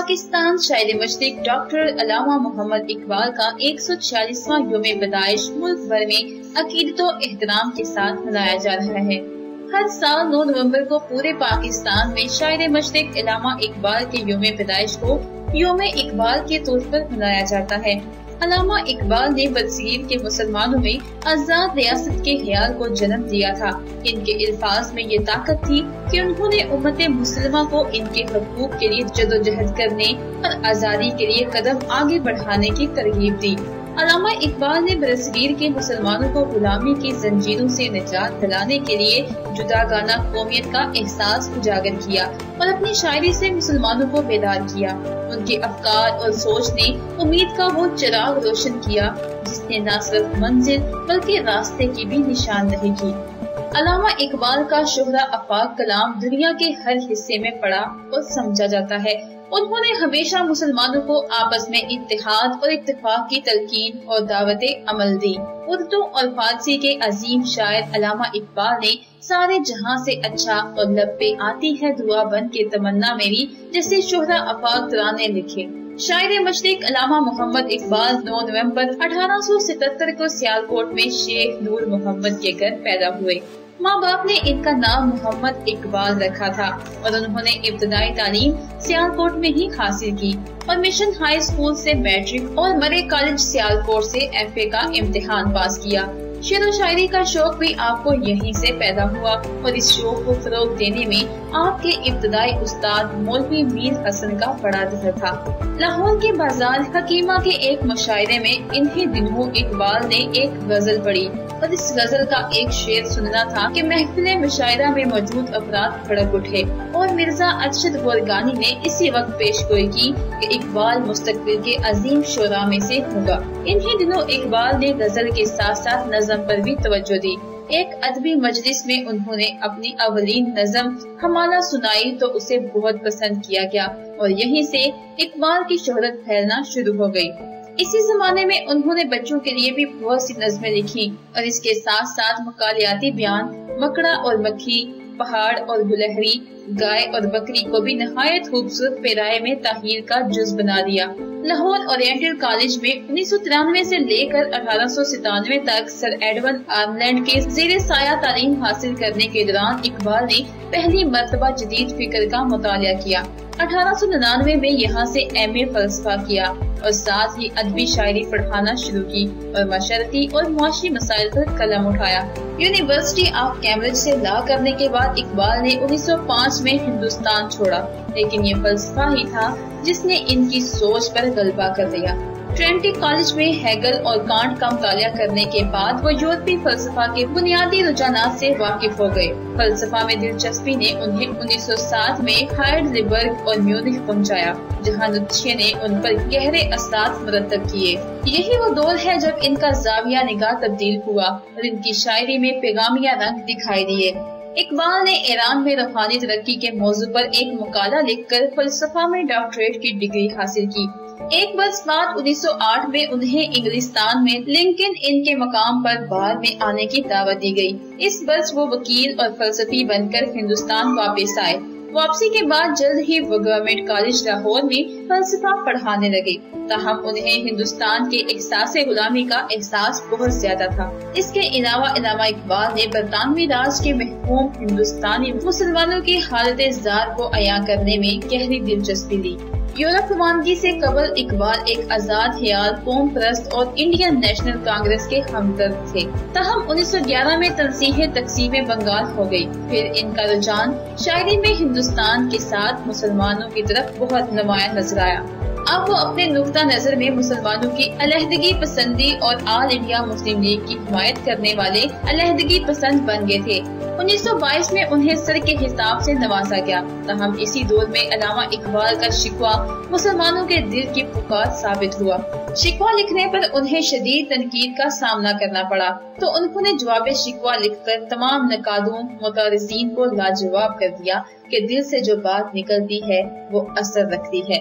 پاکستان شاعر مشرق ڈاکٹر علامہ محمد اقبال کا 146واں یوم پیدائش ملک بھر میں عقیدت و احترام کے ساتھ منایا جا رہا ہے۔ ہر سال 9 نومبر کو پورے پاکستان میں شاعر مشرق علامہ اقبال کے یوم پیدائش کو یوم اقبال کے طور پر منایا جاتا ہے۔ علامہ اقبال نے برصغیر کے مسلمانوں میں آزاد ریاست کے خیال کو جنم دیا تھا۔ ان کے الفاظ میں یہ طاقت تھی کہ انہوں نے امت مسلمہ کو ان کے حقوق کے لیے جدوجہد کرنے اور آزادی کے لیے قدم آگے بڑھانے کی ترغیب دی۔ علامہ اقبال نے برصغیر کے مسلمانوں کو غلامی کی زنجیروں سے نجات دلانے کے لیے جداگانہ قومیت کا احساس اجاگر کیا اور اپنی شاعری سے مسلمانوں کو بیدار کیا۔ ان کے افکار اور سوچ نے امید کا وہ چراغ روشن کیا جس نے نہ صرف منزل بلکہ راستے کی بھی نشاندہی کی۔ علامہ اقبال کا شہرہ افاق کلام دنیا کے ہر حصے میں پڑھا اور سمجھا جاتا ہے۔ انہوں نے ہمیشہ مسلمانوں کو آپس میں اتحاد اور اتفاق کی تلقین اور دعوت عمل دی۔ اردو اور فارسی کے عظیم شاعر علامہ اقبال نے سارے جہاں سے اچھا اور لب پہ آتی ہے دعا بن کے تمنا میری جیسے شہرہ افاق ترانے لکھے۔ شاعر مشرق علامہ محمد اقبال 9 نومبر 1877 کو سیالکوٹ میں شیخ نور محمد کے گھر پیدا ہوئے۔ ماں باپ نے ان کا نام محمد اقبال رکھا تھا اور انہوں نے ابتدائی تعلیم سیالکوٹ میں ہی حاصل کی اور مشن ہائی اسکول سے میٹرک اور مرے کالج سیالکوٹ سے FA کا امتحان پاس کیا۔ شعر و شاعری کا شوق بھی آپ کو یہیں سے پیدا ہوا اور اس شوق کو فروغ دینے میں آپ کے ابتدائی استاد مولوی میر حسن کا بڑا دخل تھا۔ لاہور کے بازار حکیمہ کے ایک مشاعرے میں انہی دنوں اقبال نے ایک غزل پڑھی اور اس غزل کا ایک شعر سننا تھا کہ محفل مشاعرہ میں موجود افراد بھڑک اٹھے اور مرزا ارشد گورگانی نے اسی وقت پیش گوئی کی کہ اقبال مستقبل کے عظیم شعراء میں سے ہوگا۔ انہی دنوں اقبال نے غزل کے ساتھ ساتھ نظم پر بھی توجہ دی۔ ایک ادبی مجلس میں انہوں نے اپنی اولین نظم ہمالہ سنائی تو اسے بہت پسند کیا گیا اور یہیں سے اقبال کی شہرت پھیلنا شروع ہو گئی۔ اسی زمانے میں انہوں نے بچوں کے لیے بھی بہت سی نظمیں لکھی اور اس کے ساتھ ساتھ مقالیاتی بیان، مکڑا اور مکھی، پہاڑ اور گلہری، گائے اور بکری کو بھی نہایت خوبصورت پیرائے میں تحریر کا جز بنا دیا۔ لاہور اورینٹل کالج میں 1993 سے لے کر 1897 تک سر ایڈون آرملینڈ کے زیر سایہ تعلیم حاصل کرنے کے دوران اقبال نے پہلی مرتبہ جدید فکر کا مطالعہ کیا۔ 1899 میں یہاں سے MA فلسفہ کیا اور ساتھ ہی ادبی شاعری پڑھانا شروع کی اور معاشرتی اور معاشی مسائل پر قلم اٹھایا۔ یونیورسٹی آف کیمبرج سے لا کرنے کے بعد اقبال نے 1905 میں ہندوستان چھوڑا، لیکن یہ فلسفہ ہی تھا جس نے ان کی سوچ پر غلبہ کر دیا۔ ٹرینٹی کالج میں ہیگل اور کانٹ کا مطالعہ کرنے کے بعد وہ یورپی فلسفہ کے بنیادی رجحانات سے واقف ہو گئے۔ فلسفہ میں دلچسپی نے انہیں 1907 میں ہائیڈلبرگ اور میونخ پہنچایا، جہاں نیچے نے ان پر گہرے اثرات مرتب کیے۔ یہی وہ دور ہے جب ان کا زاویہ نگاہ تبدیل ہوا اور ان کی شاعری میں پیغامیہ رنگ دکھائی دیے۔ اقبال نے ایران میں روحانی ترقی کے موضوع پر ایک مقالہ لکھ کر فلسفہ میں ڈاکٹریٹ کی ڈگری حاصل کی۔ ایک برس بعد 1908 میں انہیں انگلستان میں لنکن ان کے مقام پر بار میں آنے کی دعوت دی گئی۔ اس برس وہ وکیل اور فلسفی بن کر ہندوستان واپس آئے۔ واپسی کے بعد جلد ہی وہ گورنمنٹ کالج لاہور میں فلسفہ پڑھانے لگے، تاہم انہیں ہندوستان کے احساس غلامی کا احساس بہت زیادہ تھا۔ اس کے علاوہ علامہ اقبال نے برطانوی راج کے محکوم ہندوستانی مسلمانوں کی حالت زار کو عیاں کرنے میں گہری دلچسپی لی۔ یورپ روانگی سے قبل اقبال ایک آزاد خیال، قوم پرست اور انڈین نیشنل کانگریس کے ہمدرد تھے، تاہم 1911 میں تنسیح تقسیم بنگال ہو گئی۔ پھر ان کا رجحان شاعری میں ہندوستان کے ساتھ مسلمانوں کی طرف بہت نمایاں نظر آیا۔ اب وہ اپنے نقطہ نظر میں مسلمانوں کی علیحدگی پسندی اور آل انڈیا مسلم لیگ کی حمایت کرنے والے علیحدگی پسند بن گئے تھے۔ 1922 میں انہیں سر کے حساب سے نوازا گیا، تاہم اسی دور میں علامہ اقبال کا شکوہ مسلمانوں کے دل کی پکار ثابت ہوا۔ شکوہ لکھنے پر انہیں شدید تنقید کا سامنا کرنا پڑا، تو انہوں نے جواب شکوہ لکھ کر تمام نقادوں معترضین کو لاجواب کر دیا کہ دل سے جو بات نکلتی ہے وہ اثر رکھتی ہے۔